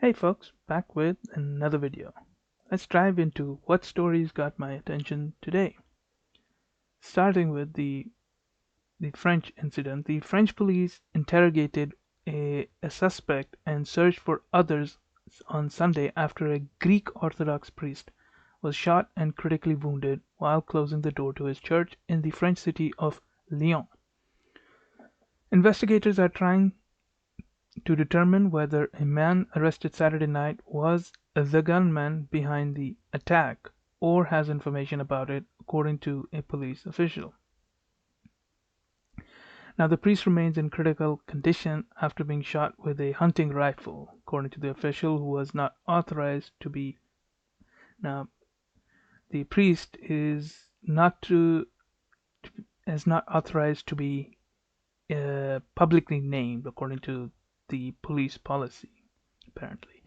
Hey folks, back with another video. Let's dive into what stories got my attention today. Starting with the French incident, the French police interrogated a suspect and searched for others on Sunday after a Greek Orthodox priest was shot and critically wounded while closing the door to his church in the French city of Lyon. Investigators are trying to determine whether a man arrested Saturday night was the gunman behind the attack or has information about it, according to a police official. Now, the priest remains in critical condition after being shot with a hunting rifle, according to the official, who was not authorized to be. Now, the priest is not authorized to be publicly named, according to the police policy, apparently.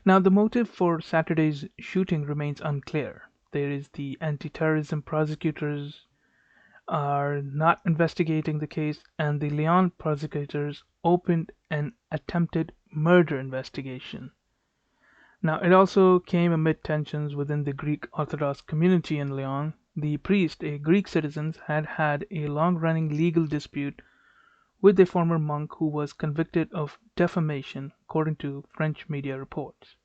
Now, the motive for Saturday's shooting remains unclear. There is the anti-terrorism prosecutors are not investigating the case, and the Lyon prosecutors opened an attempted murder investigation. Now, it also came amid tensions within the Greek Orthodox community in Lyon. The priest, a Greek citizen, had had a long-running legal dispute with a former monk who was convicted of defamation, according to French media reports.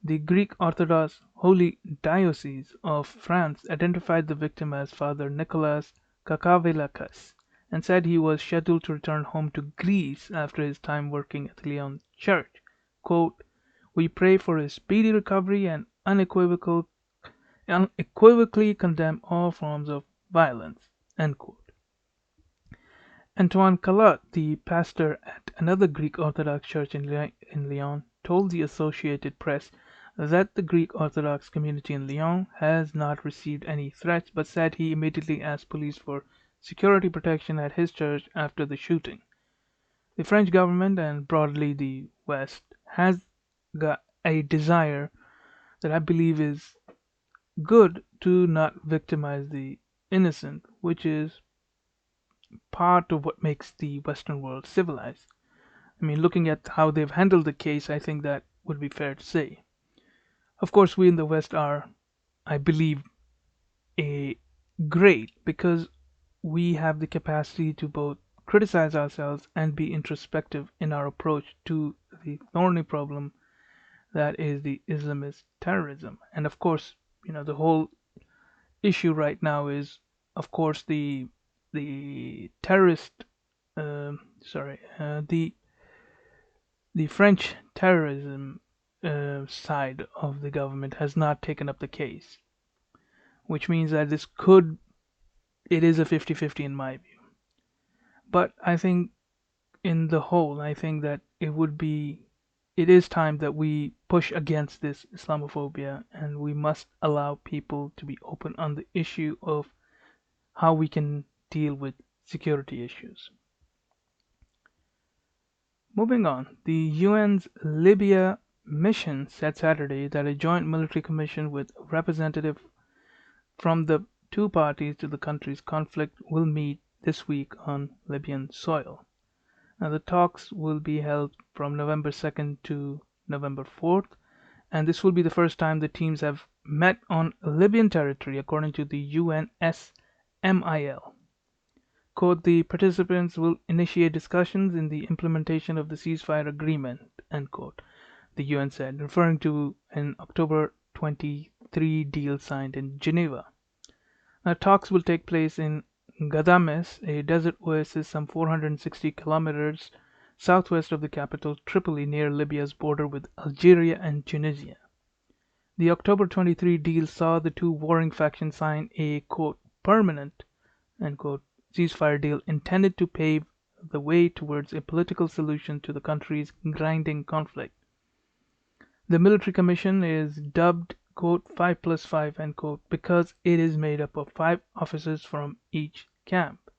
The Greek Orthodox Holy Diocese of France identified the victim as Father Nicholas Kakavelakas and said he was scheduled to return home to Greece after his time working at the Lyon church. Quote, "We pray for his speedy recovery and unequivocally condemn all forms of violence." End quote. Antoine Calotte, the pastor at another Greek Orthodox church in Lyon, told the Associated Press that the Greek Orthodox community in Lyon has not received any threats, but said he immediately asked police for security protection at his church after the shooting. The French government and broadly the West has got a desire that I believe is good to not victimize the innocent, which is part of what makes the Western world civilized. I mean, looking at how they've handled the case, I think that would be fair to say. Of course, we in the West are, I believe, a great because we have the capacity to both criticize ourselves and be introspective in our approach to the thorny problem that is the Islamist terrorism. And of course, the whole issue right now is, of course, the terrorist, sorry, the French terrorism side of the government has not taken up the case, which means that it is a 50-50 in my view. But I think in the whole, I think that it is time that we push against this Islamophobia, and we must allow people to be open on the issue of how we can deal with security issues. Moving on, the UN's Libya mission said Saturday that a joint military commission with representatives from the two parties to the country's conflict will meet this week on Libyan soil. Now, the talks will be held from November 2nd to November 4th, and this will be the first time the teams have met on Libyan territory, according to the UNSMIL. Quote, "The participants will initiate discussions in the implementation of the ceasefire agreement," end quote, the UN said, referring to an October 23 deal signed in Geneva. Now, talks will take place in Ghadames, a desert oasis some 460 kilometers southwest of the capital, Tripoli, near Libya's border with Algeria and Tunisia. The October 23 deal saw the two warring factions sign a, quote, "permanent," end quote, ceasefire deal intended to pave the way towards a political solution to the country's grinding conflict. The military commission is dubbed, quote, 5+5, end quote, because it is made up of 5 officers from each camp.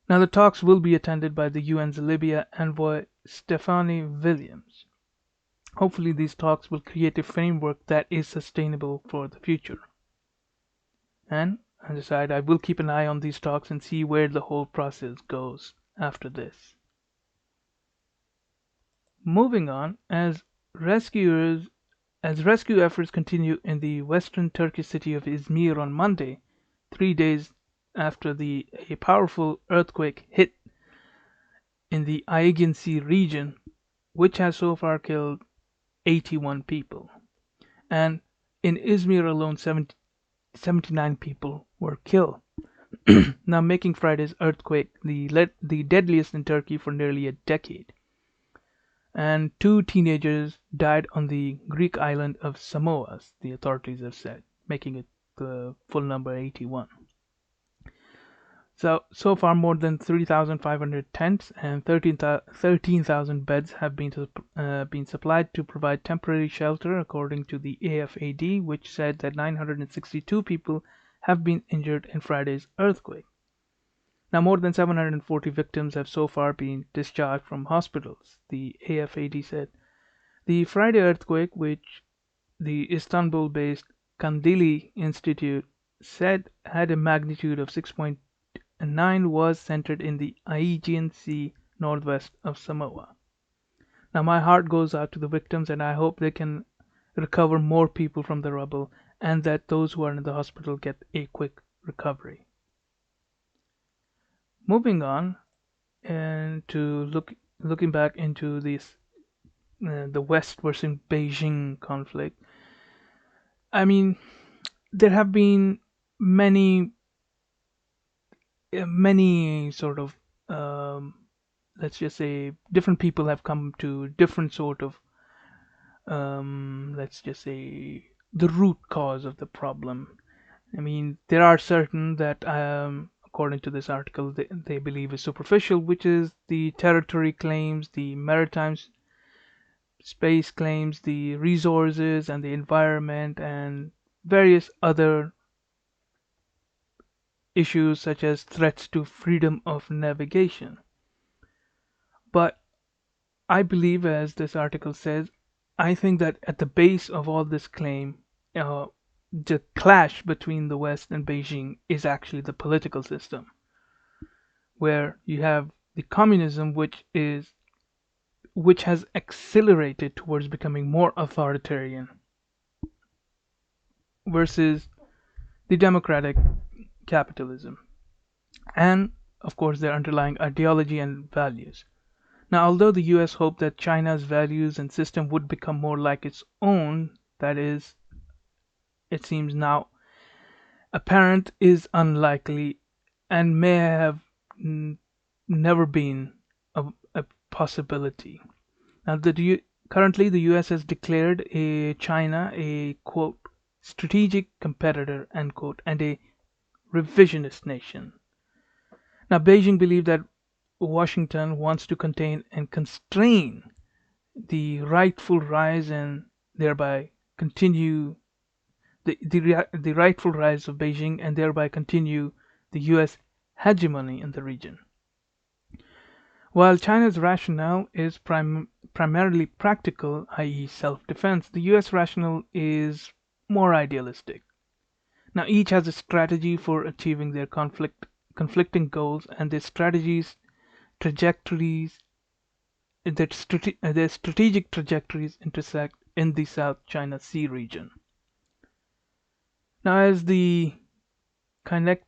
Now, the talks will be attended by the UN's Libya envoy Stephanie Williams. Hopefully, these talks will create a framework that is sustainable for the future. And on the side, I will keep an eye on these talks and see where the whole process goes after this. Moving on, rescuers rescue efforts continue in the western Turkish city of Izmir on Monday, 3 days after a powerful earthquake hit in the Aegean Sea region, which has so far killed 81 people. And in Izmir alone, 79 people were killed, now making Friday's earthquake the deadliest in Turkey for nearly a decade. And two teenagers died on the Greek island of Samoa, the authorities have said, making it the full number 81. So far, more than 3,500 tents and 13,000 beds have been supplied to provide temporary shelter, according to the AFAD, which said that 962 people have been injured in Friday's earthquake. Now, more than 740 victims have so far been discharged from hospitals, the AFAD said. The Friday earthquake, which the Istanbul-based Kandili Institute said had a magnitude of 6.9, was centered in the Aegean Sea northwest of Samoa. Now, my heart goes out to the victims, and I hope they can recover more people from the rubble, and that those who are in the hospital get a quick recovery. Moving on, and looking back into the West versus Beijing conflict. I mean, there have been many many sort of um, let's just say different people have come to different sort of let's just say the root cause of the problem. I mean, there are certain that according to this article they believe is superficial, which is the territory claims, the maritime space claims, the resources and the environment, and various other issues such as threats to freedom of navigation. But I believe, as this article says, I think that at the base of all this claim, the clash between the West and Beijing is actually the political system, where you have the communism, which has accelerated towards becoming more authoritarian, versus the democratic capitalism, and of course their underlying ideology and values. Now, although the US hoped that China's values and system would become more like its own, that is, it seems now apparent is unlikely and may have n- never been a possibility. Now, currently the US has declared China a quote strategic competitor end quote and a revisionist nation. Now, Beijing believes that Washington wants to contain and constrain the rightful rise and thereby continue the rightful rise of Beijing and thereby continue the US hegemony in the region. While China's rationale is primarily practical, i.e., self defense, the US rationale is more idealistic. Now, each has a strategy for achieving their conflicting goals, and their trajectories, their strategic trajectories intersect in the South China Sea region. Now, as kinetic,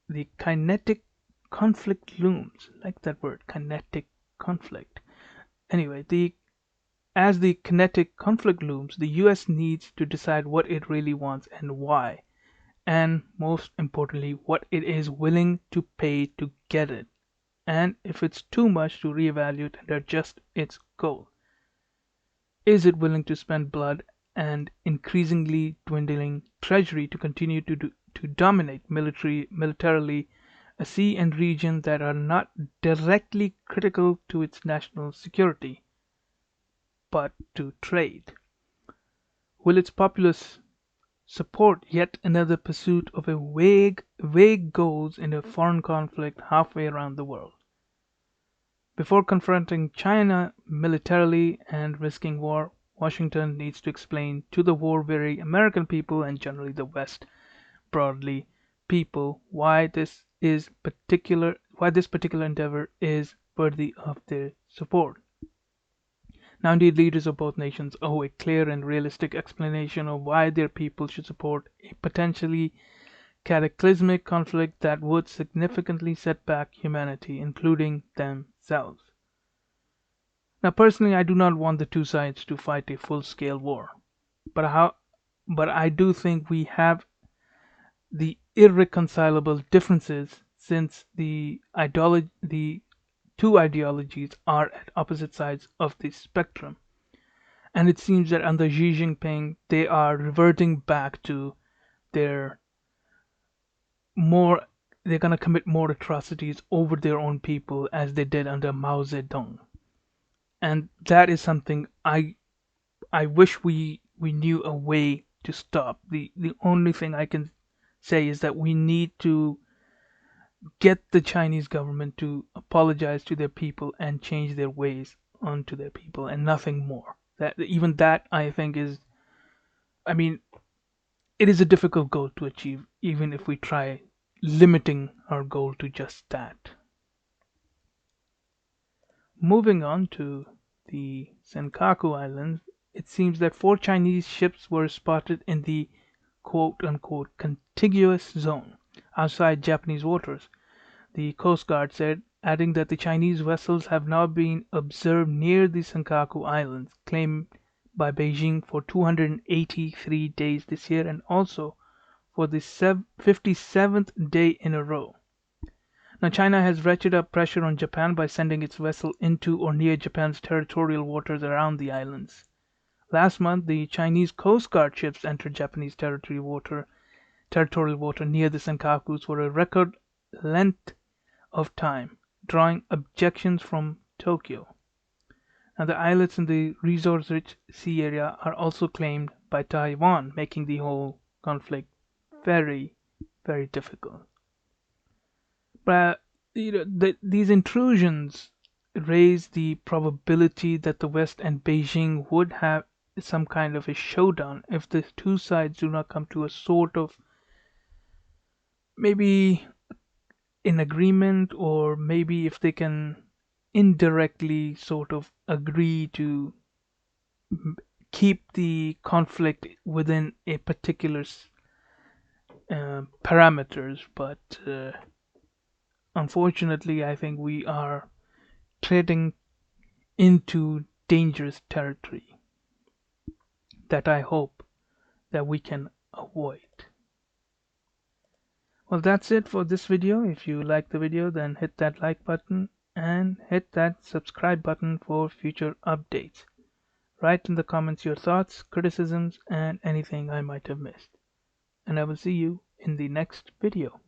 the kinetic conflict looms, like that word, kinetic conflict. Anyway, as the kinetic conflict looms, the US needs to decide what it really wants and why, and most importantly, what it is willing to pay to get it, and if it's too much to reevaluate and adjust its goal. Is it willing to spend blood and increasingly dwindling treasury to continue to dominate militarily a sea and region that are not directly critical to its national security, but to trade? Will its populace support yet another pursuit of a vague goals in a foreign conflict halfway around the world? Before confronting China militarily and risking war, Washington needs to explain to the war-weary American people and generally the West broadly people why this particular endeavor is worthy of their support. Now, indeed, leaders of both nations owe a clear and realistic explanation of why their people should support a potentially cataclysmic conflict that would significantly set back humanity, including themselves. Now, personally, I do not want the two sides to fight a full-scale war, but but I do think we have the irreconcilable differences since the two ideologies are at opposite sides of the spectrum. And it seems that under Xi Jinping, they are reverting back to their more, they're going to commit more atrocities over their own people as they did under Mao Zedong. And that is something I wish we knew a way to stop. The only thing I can say is that we need to get the Chinese government to apologize to their people and change their ways onto their people and nothing more. That even that I think is, I mean, it is a difficult goal to achieve even if we try limiting our goal to just that. Moving on to the Senkaku Islands, it seems that 4 Chinese ships were spotted in the quote unquote contiguous zone outside Japanese waters, the Coast Guard said, adding that the Chinese vessels have now been observed near the Senkaku Islands, claimed by Beijing for 283 days this year and also for the 57th day in a row. Now, China has ratcheted up pressure on Japan by sending its vessel into or near Japan's territorial waters around the islands. Last month, the Chinese Coast Guard ships entered Japanese territorial water near the Senkakus for a record length of time, drawing objections from Tokyo. Now, the islets in the resource-rich sea area are also claimed by Taiwan, making the whole conflict very, very difficult. But these intrusions raise the probability that the West and Beijing would have some kind of a showdown if the two sides do not come to a sort of maybe in agreement, or maybe if they can indirectly sort of agree to keep the conflict within a particular parameters. But unfortunately, I think we are treading into dangerous territory that I hope that we can avoid. Well, that's it for this video. If you like the video, then hit that like button and hit that subscribe button for future updates. Write in the comments your thoughts, criticisms, and anything I might have missed. And I will see you in the next video.